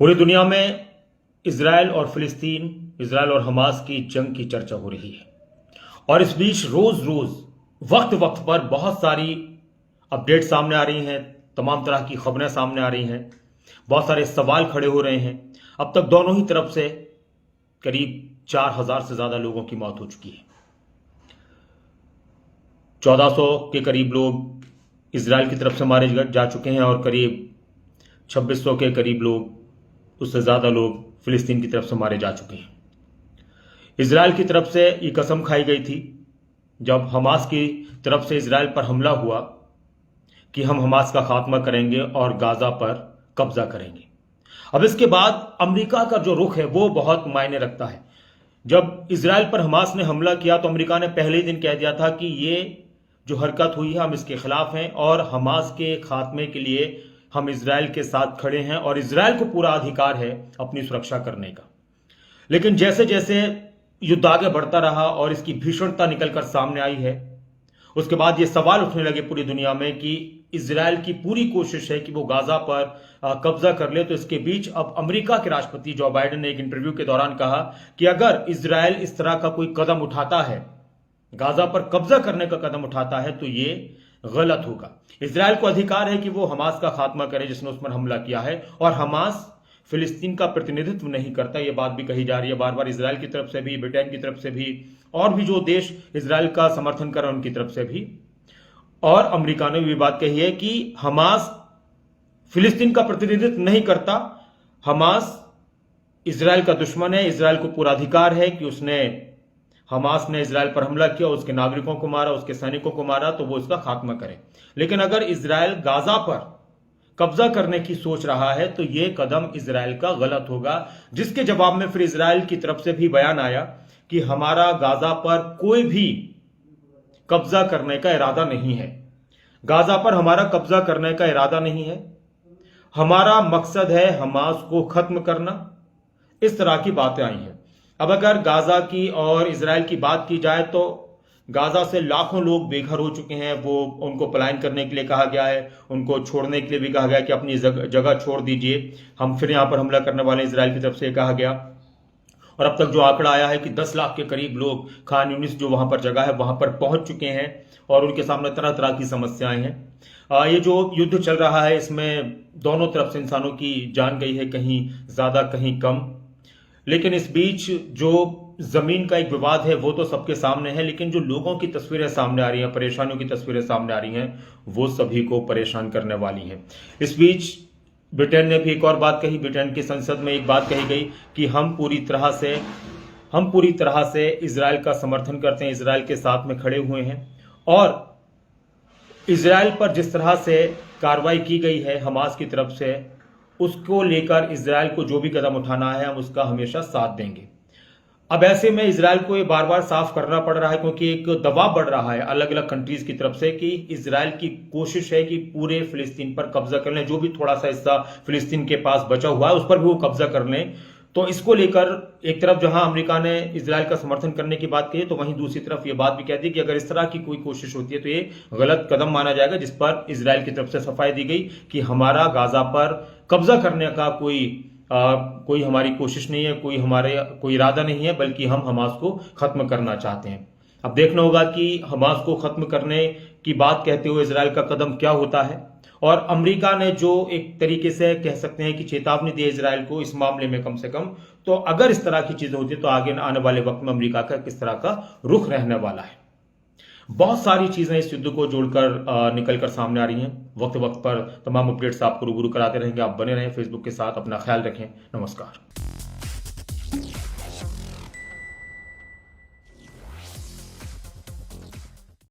पूरी दुनिया में इजराइल और फिलिस्तीन, इजराइल और हमास की जंग की चर्चा हो रही है। और इस बीच रोज रोज वक्त वक्त पर बहुत सारी अपडेट सामने आ रही हैं, तमाम तरह की खबरें सामने आ रही हैं, बहुत सारे सवाल खड़े हो रहे हैं। अब तक दोनों ही तरफ से करीब 4,000 से ज्यादा लोगों की मौत हो चुकी है। 1400 के करीब लोग इजराइल की तरफ से मारे जा चुके हैं और करीब 2600 के करीब लोग, उससे ज़्यादा लोग फिलिस्तीन की तरफ से मारे जा चुके हैं। इजराइल की तरफ से ये कसम खाई गई थी जब हमास की तरफ से इजराइल पर हमला हुआ कि हम हमास का खात्मा करेंगे और गाजा पर कब्जा करेंगे। अब इसके बाद अमेरिका का जो रुख है वो बहुत मायने रखता है। जब इजराइल पर हमास ने हमला किया तो अमेरिका ने पहले ही दिन कह दिया था कि ये जो हरकत हुई है हम इसके खिलाफ हैं और हमास के खात्मे के लिए हम इजराइल के साथ खड़े हैं और इजराइल को पूरा अधिकार है अपनी सुरक्षा करने का। लेकिन जैसे जैसे युद्ध आगे बढ़ता रहा और इसकी भीषणता निकलकर सामने आई है, उसके बाद ये सवाल उठने लगे पूरी दुनिया में कि इजराइल की पूरी कोशिश है कि वो गाजा पर कब्जा कर ले। तो इसके बीच अब अमेरिका के राष्ट्रपति जो बाइडेन ने एक इंटरव्यू के दौरान कहा कि अगर इजराइल इस तरह का कोई कदम उठाता है, गाजा पर कब्जा करने का कदम उठाता है, तो ये गलत होगा। इजराइल को अधिकार है कि वो हमास का खात्मा करे जिसने उस पर हमला किया है, और हमास फिलिस्तीन का प्रतिनिधित्व नहीं करता। यह बात भी कही जा रही है बार बार, इजराइल की तरफ से भी, ब्रिटेन की तरफ से भी, और भी जो देश इजराइल का समर्थन कर रहे हैं उनकी तरफ से भी। और अमेरिका ने भी बात कही है कि हमास फिलिस्तीन का प्रतिनिधित्व नहीं करता, हमास इजराइल का दुश्मन है, इजराइल को पूरा अधिकार है कि हमास ने इजराइल पर हमला किया, उसके नागरिकों को मारा, उसके सैनिकों को मारा, तो वो इसका खात्मा करे। लेकिन अगर इजराइल गाजा पर कब्जा करने की सोच रहा है तो यह कदम इजराइल का गलत होगा, जिसके जवाब में फिर इजराइल की तरफ से भी बयान आया कि हमारा गाजा पर कोई भी कब्जा करने का इरादा नहीं है। गाजा पर हमारा कब्जा करने का इरादा नहीं है, हमारा मकसद है हमास को खत्म करना। इस तरह की बातें आई हैं। अब अगर गाजा की और इजराइल की बात की जाए तो गाजा से लाखों लोग बेघर हो चुके हैं। वो उनको पलायन करने के लिए कहा गया है, उनको छोड़ने के लिए भी कहा गया कि अपनी जगह छोड़ दीजिए, हम फिर यहां पर हमला करने वाले इजराइल की तरफ से कहा गया। और अब तक जो आंकड़ा आया है कि 10 लाख के करीब लोग खान यूनिस जो वहां पर जगह है वहां पर पहुंच चुके हैं और उनके सामने तरह तरह की समस्याएं हैं। ये जो युद्ध चल रहा है इसमें दोनों तरफ से इंसानों की जान गई है, कहीं ज्यादा कहीं कम। लेकिन इस बीच जो जमीन का एक विवाद है वो तो सबके सामने है, लेकिन जो लोगों की तस्वीरें सामने आ रही हैं, परेशानियों की तस्वीरें सामने आ रही हैं, वो सभी को परेशान करने वाली हैं। इस बीच ब्रिटेन ने भी एक और बात कही। ब्रिटेन की संसद में एक बात कही गई कि हम पूरी तरह से इजराइल का समर्थन करते हैं, इजराइल के साथ में खड़े हुए हैं, और इजराइल पर जिस तरह से कार्रवाई की गई है हमास की तरफ से, उसको लेकर इजराइल को जो भी कदम उठाना है हम उसका हमेशा साथ देंगे। अब ऐसे में इजराइल को ये बार बार साफ करना पड़ रहा है क्योंकि एक दबाव बढ़ रहा है अलग अलग कंट्रीज की तरफ से कि इजराइल की कोशिश है कि पूरे फिलिस्तीन पर कब्जा कर लें, जो भी थोड़ा सा हिस्सा फिलिस्तीन के पास बचा हुआ है उस पर भी वो कब्जा कर लें। तो इसको लेकर एक तरफ जहां अमेरिका ने इजराइल का समर्थन करने की बात कही, तो वहीं दूसरी तरफ ये बात भी कहती है कि अगर इस तरह की कोई कोशिश होती है तो ये गलत कदम माना जाएगा, जिस पर इजराइल की तरफ से सफाई दी गई कि हमारा गाजा पर कब्जा करने का कोई हमारी कोशिश नहीं है, कोई इरादा नहीं है, बल्कि हम हमास को खत्म करना चाहते हैं। अब देखना होगा कि हमास को खत्म करने की बात कहते हुए इजराइल का कदम क्या होता है। और अमेरिका ने जो एक तरीके से कह सकते हैं कि चेतावनी दी इजराइल को इस मामले में कम से कम, तो अगर इस तरह की चीजें होती तो आगे आने वाले वक्त में अमेरिका का किस तरह का रुख रहने वाला है। बहुत सारी चीजें इस युद्ध को जोड़कर निकलकर सामने आ रही हैं। वक्त वक्त पर तमाम अपडेट्स आपको रूबरू कराते रहेंगे। आप बने रहें फेसबुक के साथ। अपना ख्याल रखें। नमस्कार।